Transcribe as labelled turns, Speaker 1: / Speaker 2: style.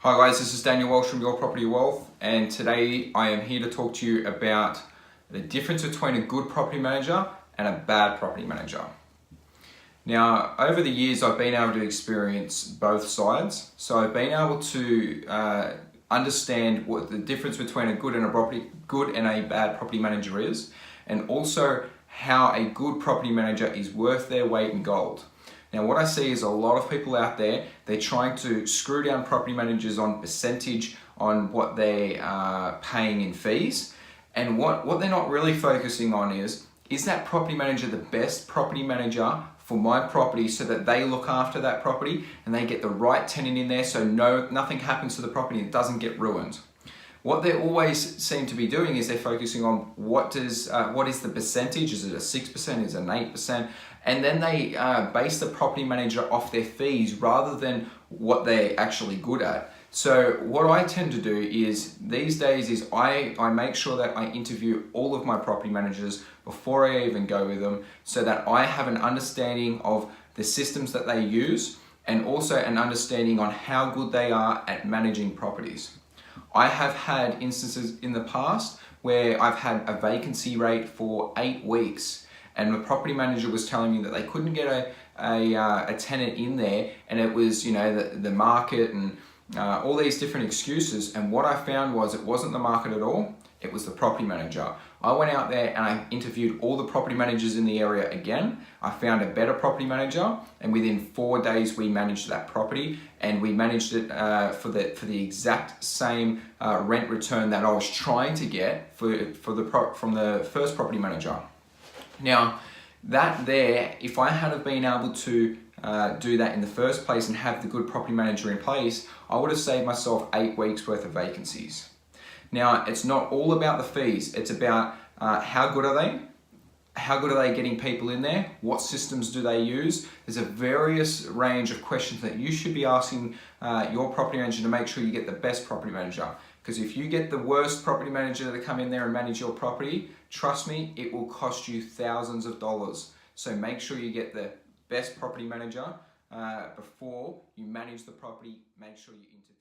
Speaker 1: Hi guys, this is Daniel Walsh from Your Property Wealth, and today I am here to talk to you about the difference between a good property manager and a bad property manager. Now, over the years I've been able to experience both sides, so I've been able to understand what the difference between a good and a bad property manager is, and also how a good property manager is worth their weight in gold. Now, what I see is a lot of people out there, they're trying to screw down property managers on percentage on what they are paying in fees. And what they're not really focusing on is that property manager the best property manager for my property, so that they look after that property and they get the right tenant in there so nothing happens to the property and it doesn't get ruined. What they always seem to be doing is they're focusing on what is the percentage, is it a 6%, is it an 8%, and then they base the property manager off their fees rather than what they're actually good at. So what I tend to do is these days is I make sure that I interview all of my property managers before I even go with them, so that I have an understanding of the systems that they use and also an understanding on how good they are at managing properties. I have had instances in the past where I've had a vacancy rate for 8 weeks, and the property manager was telling me that they couldn't get a tenant in there, and it was, you know, the market and all these different excuses. And what I found was it wasn't the market at all, it was the property manager. I went out there and I interviewed all the property managers in the area again. I found a better property manager, and within 4 days we managed that property, and we managed it for the exact same rent return that I was trying to get from the first property manager. Now, if I had been able to do that in the first place and have the good property manager in place, I would have saved myself 8 weeks worth of vacancies. Now, it's not all about the fees, it's about how good are they? How good are they getting people in there? What systems do they use? There's a various range of questions that you should be asking your property manager to make sure you get the best property manager. Because if you get the worst property manager to come in there and manage your property, trust me, it will cost you thousands of dollars. So make sure you get the best property manager before you manage the property. Make sure you interview.